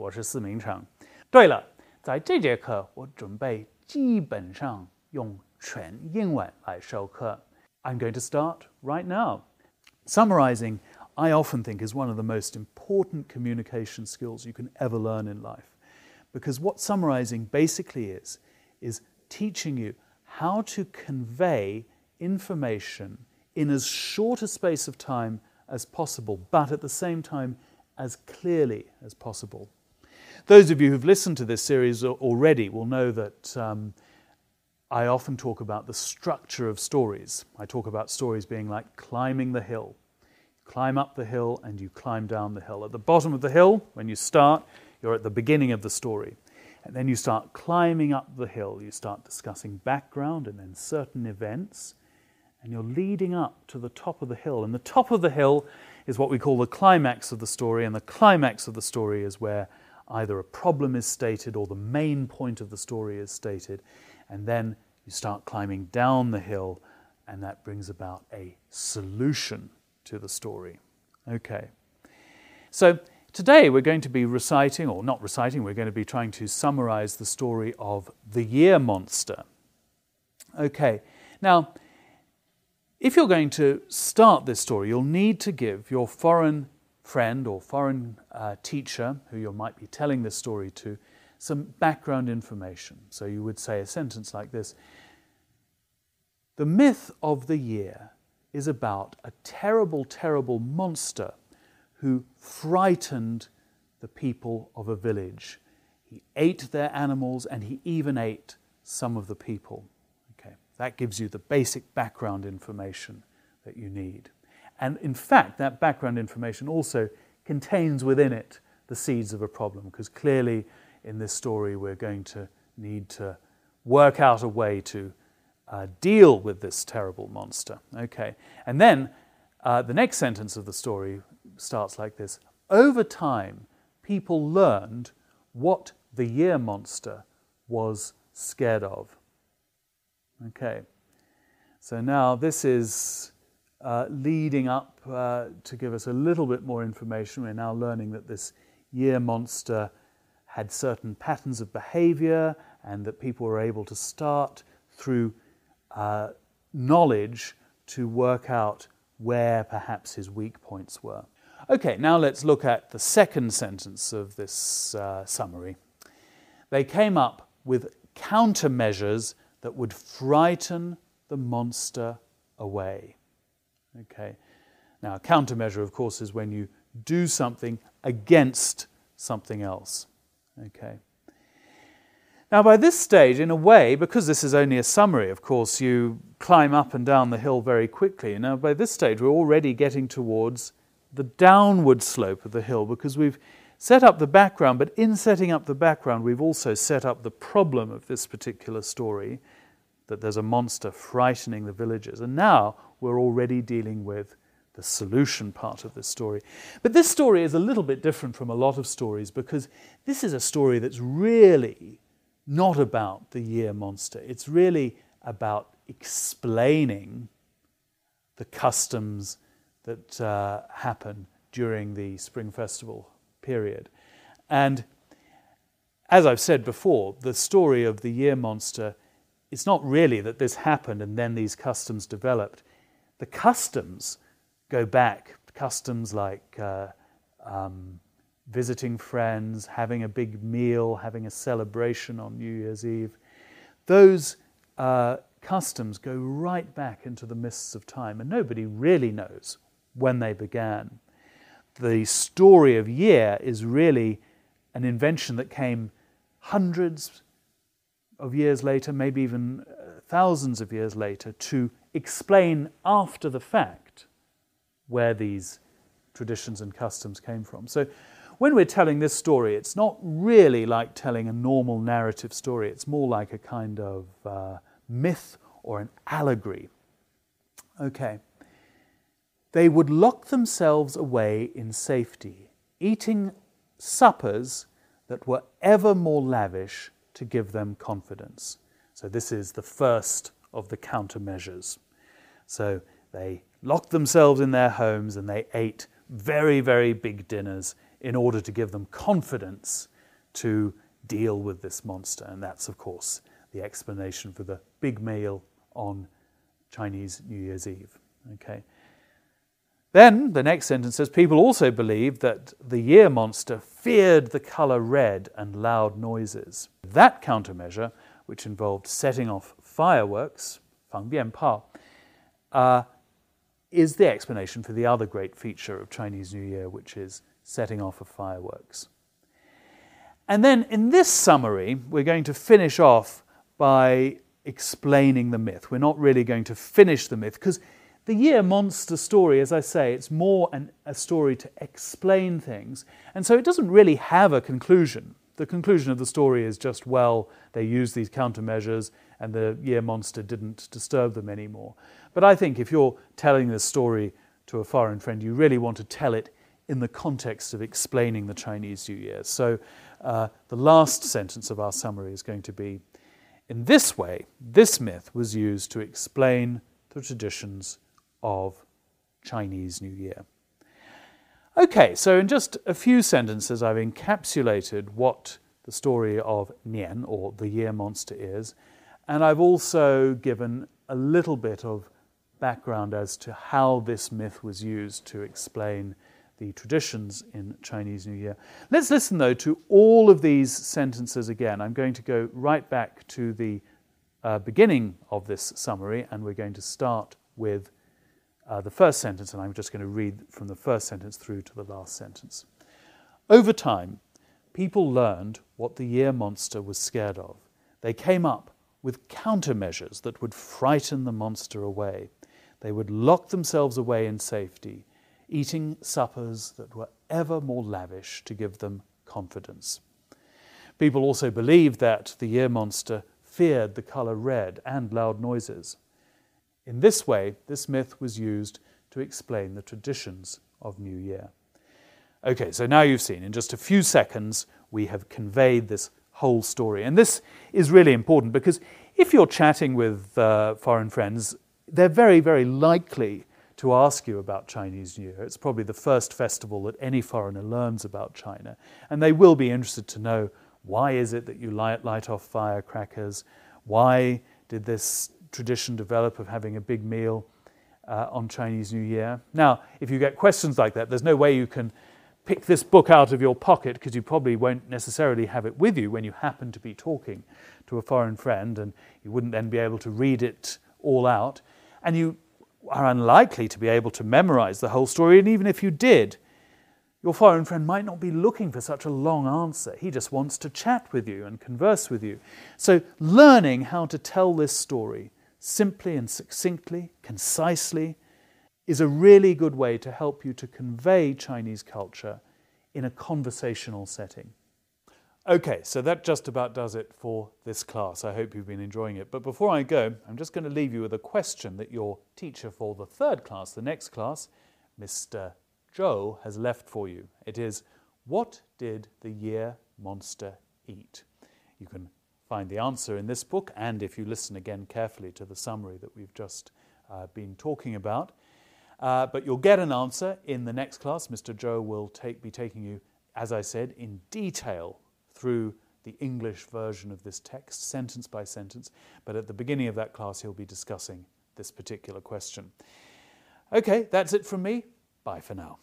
我是四明成。对了，在这节课我准备基本上用全英文来授课。I'm going to start right now. Summarizing, I often think, is one of the most important communication skills you can ever learn in life. Because what summarizing basically is teaching you how to convey information in as short a space of time as possible, but at the same time as clearly as possible. Those of you who've listened to this series already will know that I often talk about the structure of stories. I talk about stories being like climbing the hill. You climb up the hill and you climb down the hill. At the bottom of the hill, when you start, you're at the beginning of the story. And then you start climbing up the hill. You start discussing background and then certain events. And you're leading up to the top of the hill. And the top of the hill is what we call the climax of the story. And the climax of the story is where either a problem is stated or the main point of the story is stated. And then you start climbing down the hill, and that brings about a solution to the story. Okay. So today we're going to be reciting, or not reciting, we're going to be trying to summarize the story of the year monster. Okay. Now, if you're going to start this story, you'll need to give your foreign friend or foreign teacher, who you might be telling this story to, some background information. So you would say a sentence like this: the myth of the year is about a terrible, terrible monster who frightened the people of a village. He ate their animals and he even ate some of the people. Okay, that gives you the basic background information that you need. And in fact, that background information also contains within it the seeds of a problem, because clearly in this story we're going to need to work out a way to deal with this terrible monster. Okay, and then the next sentence of the story starts like this: over time, people learned what the year monster was scared of. Okay, so now this is leading up to give us a little bit more information. We're now learning that this year monster had certain patterns of behavior, and that people were able to start through knowledge to work out where perhaps his weak points were. Okay, now let's look at the second sentence of this summary. They came up with countermeasures that would frighten the monster away. Okay, now a countermeasure, of course, is when you do something against something else. Okay. Now, by this stage, in a way, because this is only a summary, of course, you climb up and down the hill very quickly. Now, by this stage, we're already getting towards the downward slope of the hill, because we've set up the background, but in setting up the background, we've also set up the problem of this particular story, that there's a monster frightening the villagers. And now we're already dealing with the solution part of this story. But this story is a little bit different from a lot of stories, because this is a story that's really not about the year monster. It's really about explaining the customs that happen during the Spring Festival period. And as I've said before, the story of the year monster, it's not really that this happened and then these customs developed. The customs go back, customs like visiting friends, having a big meal, having a celebration on New Year's Eve. Those customs go right back into the mists of time, and nobody really knows when they began. The story of year is really an invention that came hundreds of years later, maybe even thousands of years later, to explain after the fact where these traditions and customs came from. So when we're telling this story, it's not really like telling a normal narrative story. It's more like a kind of myth or an allegory. Okay. They would lock themselves away in safety, eating suppers that were ever more lavish to give them confidence. So this is the first of the countermeasures. So they locked themselves in their homes and they ate very, very big dinners in order to give them confidence to deal with this monster. And that's, of course, the explanation for the big meal on Chinese New Year's Eve. Okay. Then the next sentence says, people also believe that the year monster feared the colour red and loud noises. That countermeasure, which involved setting off fireworks, 放鞭炮, is the explanation for the other great feature of Chinese New Year, which is setting off of fireworks. And then in this summary, we're going to finish off by explaining the myth. We're not really going to finish the myth, because the year monster story, as I say, it's more a story to explain things. And so it doesn't really have a conclusion. The conclusion of the story is just, well, they used these countermeasures and the year monster didn't disturb them anymore. But I think if you're telling this story to a foreign friend, you really want to tell it in the context of explaining the Chinese New Year. So the last sentence of our summary is going to be, in this way, this myth was used to explain the traditions of Chinese New Year. Okay, so in just a few sentences I've encapsulated what the story of Nian, or the year monster, is, and I've also given a little bit of background as to how this myth was used to explain the traditions in Chinese New Year. Let's listen, though, to all of these sentences again. I'm going to go right back to the beginning of this summary, and we're going to start with the first sentence, and I'm just going to read from the first sentence through to the last sentence. Over time, people learned what the year monster was scared of. They came up with countermeasures that would frighten the monster away. They would lock themselves away in safety, eating suppers that were ever more lavish to give them confidence. People also believed that the year monster feared the colour red and loud noises. In this way, this myth was used to explain the traditions of New Year. Okay, so now you've seen, in just a few seconds, we have conveyed this whole story. And this is really important, because if you're chatting with foreign friends, they're very, very likely to ask you about Chinese New Year. It's probably the first festival that any foreigner learns about China. And they will be interested to know, why is it that you light off firecrackers? Why did this tradition develop of having a big meal on Chinese New Year? Now, if you get questions like that, there's no way you can pick this book out of your pocket, because you probably won't necessarily have it with you when you happen to be talking to a foreign friend, and you wouldn't then be able to read it all out. And you are unlikely to be able to memorize the whole story, and even if you did, your foreign friend might not be looking for such a long answer. He just wants to chat with you and converse with you. So learning how to tell this story simply and succinctly, concisely, is a really good way to help you to convey Chinese culture in a conversational setting. Okay, so that just about does it for this class. I hope you've been enjoying it. But before I go, I'm just going to leave you with a question that your teacher for the third class, the next class, Mr. Zhou, has left for you. It is, what did the year monster eat? You can find the answer in this book, and if you listen again carefully to the summary that we've just been talking about. But you'll get an answer in the next class. Mr. Zhou will be taking you, as I said, in detail through the English version of this text, sentence by sentence. But at the beginning of that class, he'll be discussing this particular question. Okay, that's it from me. Bye for now.